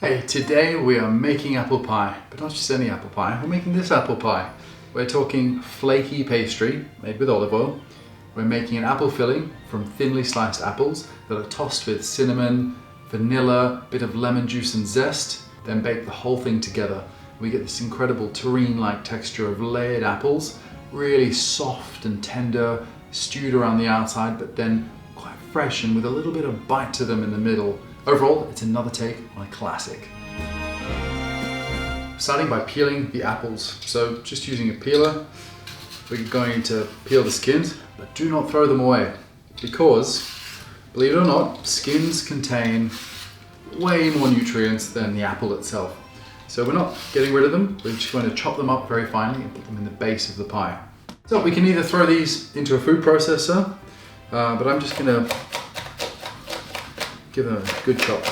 Hey, today we are making apple pie, but not just any apple pie, we're making this apple pie. We're talking flaky pastry made with olive oil. We're making an apple filling from thinly sliced apples that are tossed with cinnamon, vanilla, bit of lemon juice and zest, then bake the whole thing together. We get this incredible terrine-like texture of layered apples, really soft and tender, stewed around the outside, but then quite fresh and with a little bit of bite to them in the middle. Overall, it's another take on a classic. Starting by peeling the apples. So just using a peeler, we're going to peel the skins, but do not throw them away because, believe it or not, skins contain way more nutrients than the apple itself. So we're not getting rid of them, we're just going to chop them up very finely and put them in the base of the pie. So we can either throw these into a food processor, but I'm just going to give them a good chop.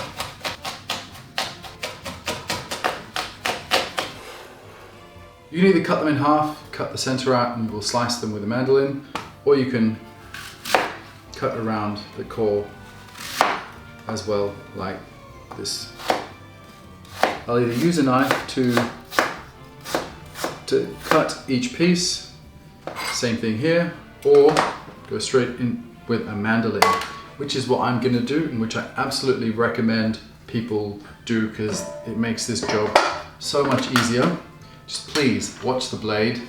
You can either cut them in half, cut the center out and we'll slice them with a mandolin, or you can cut around the core as well, like this. I'll either use a knife to cut each piece, same thing here, or go straight in with a mandolin, which is what I'm gonna do and which I absolutely recommend people do because it makes this job so much easier. Just please watch the blade.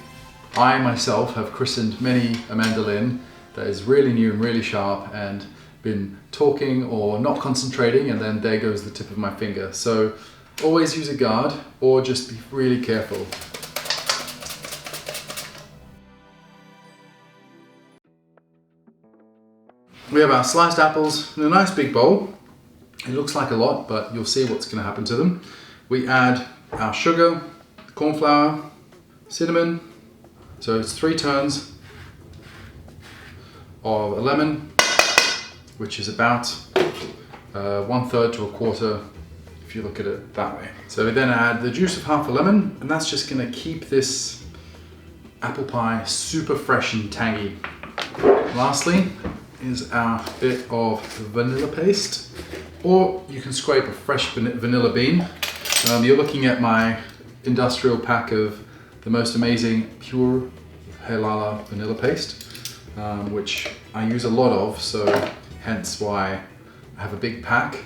I myself have christened many a mandolin that is really new and really sharp and been talking or not concentrating and then there goes the tip of my finger. So always use a guard or just be really careful. We have our sliced apples in a nice big bowl. It looks like a lot, but you'll see what's going to happen to them. We add our sugar, corn flour, cinnamon. So it's 3 turns of a lemon, which is about 1/3 to 1/4 if you look at it that way. So we then add the juice of half a lemon, and that's just going to keep this apple pie super fresh and tangy. Lastly is our bit of vanilla paste, or you can scrape a fresh vanilla bean. You're looking at my industrial pack of the most amazing pure halala vanilla paste, which I use a lot of, so hence why I have a big pack.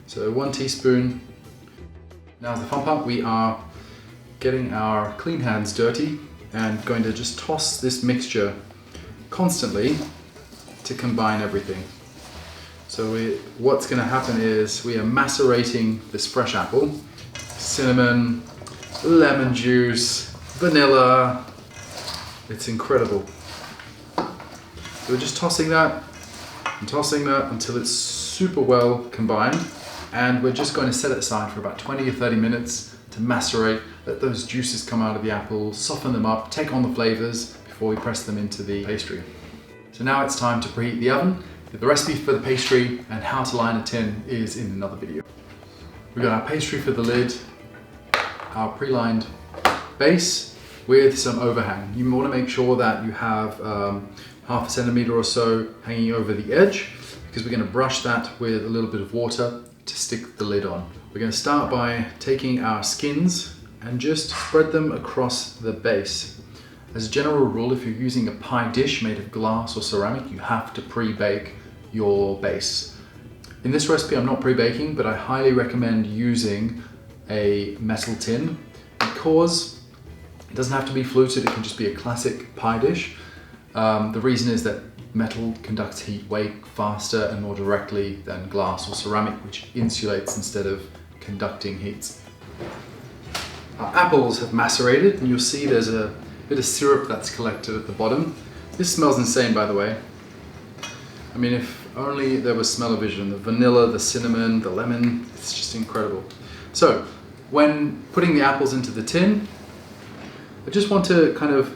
So 1 teaspoon. Now the fun part, we are getting our clean hands dirty and going to just toss this mixture constantly to combine everything. So what's going to happen is we are macerating this fresh apple, cinnamon, lemon juice, vanilla. It's incredible. So we're just tossing that and tossing that until it's super well combined, and we're just going to set it aside for about 20 or 30 minutes to macerate, let those juices come out of the apple, soften them up, take on the flavors before we press them into the pastry. So now it's time to preheat the oven. The recipe for the pastry and how to line a tin is in another video. We've got our pastry for the lid, our pre-lined base with some overhang. You want to make sure that you have 1/2 centimeter or so hanging over the edge, because we're going to brush that with a little bit of water to stick the lid on. We're going to start by taking our skins and just spread them across the base. As a general rule, if you're using a pie dish made of glass or ceramic, you have to pre-bake your base. In this recipe, I'm not pre-baking, but I highly recommend using a metal tin because it doesn't have to be fluted, it can just be a classic pie dish. The reason is that metal conducts heat way faster and more directly than glass or ceramic, which insulates instead of conducting heat. Our apples have macerated, and you'll see there's a bit of syrup that's collected at the bottom. This smells insane, by the way. I mean, if only there was smell-o-vision. The vanilla, the cinnamon, the lemon, it's just incredible. So, when putting the apples into the tin, I just want to kind of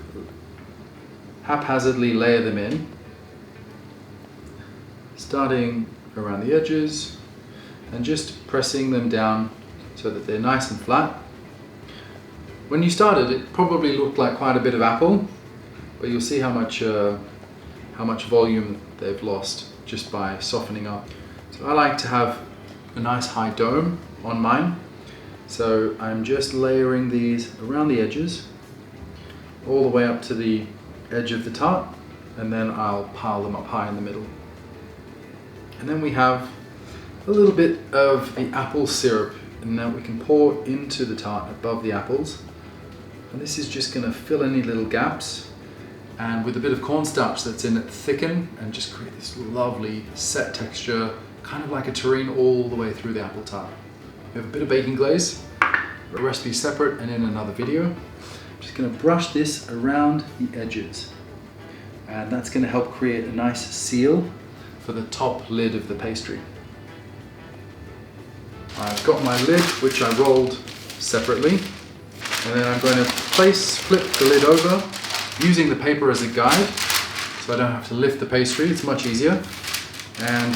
haphazardly layer them in, starting around the edges and just pressing them down so that they're nice and flat. When you started, it probably looked like quite a bit of apple, but you'll see how much volume they've lost just by softening up. So I like to have a nice high dome on mine. So I'm just layering these around the edges, all the way up to the edge of the tart, and then I'll pile them up high in the middle. And then we have a little bit of the apple syrup, and now we can pour into the tart above the apples. And this is just going to fill any little gaps, and with a bit of cornstarch that's in it, thicken and just create this lovely set texture, kind of like a terrine all the way through the apple tart. We have a bit of baking glaze, a recipe separate and in another video. I'm just going to brush this around the edges, and that's going to help create a nice seal for the top lid of the pastry. I've got my lid, which I rolled separately, and then I'm going to flip the lid over using the paper as a guide, so I don't have to lift the pastry. It's much easier. And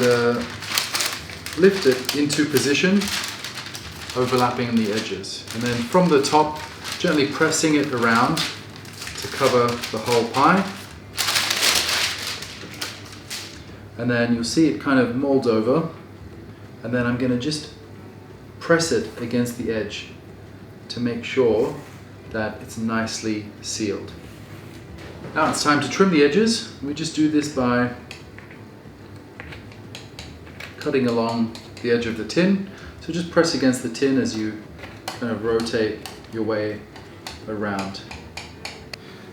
lift it into position, overlapping the edges. And then from the top, gently pressing it around to cover the whole pie. And then you'll see it kind of mold over. And then I'm going to just press it against the edge to make sure that it's nicely sealed. Now it's time to trim the edges. We just do this by cutting along the edge of the tin. So just press against the tin as you kind of rotate your way around.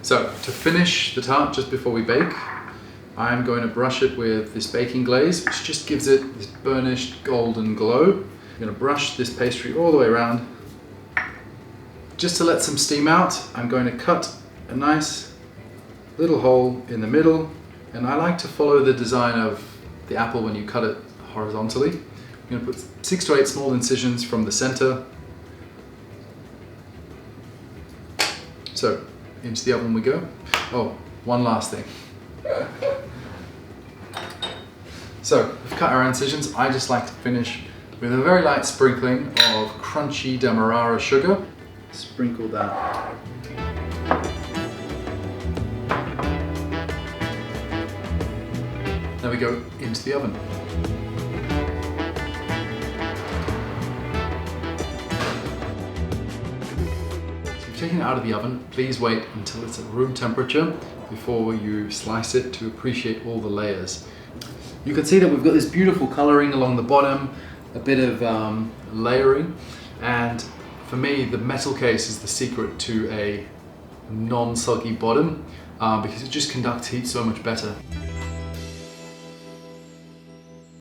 So to finish the tart just before we bake, I'm going to brush it with this baking glaze, which just gives it this burnished golden glow. I'm going to brush this pastry all the way around. Just to let some steam out, I'm going to cut a nice little hole in the middle, and I like to follow the design of the apple when you cut it horizontally. I'm going to put 6 to 8 small incisions from the center. So into the oven we go. Oh, one last thing. So we've cut our incisions. I just like to finish with a very light sprinkling of crunchy demerara sugar. Sprinkle that. Now we go into the oven. So you've taken it out of the oven. Please wait until it's at room temperature before you slice it to appreciate all the layers. You can see that we've got this beautiful coloring along the bottom, a bit of layering, and for me the metal case is the secret to a non-soggy bottom because it just conducts heat so much better.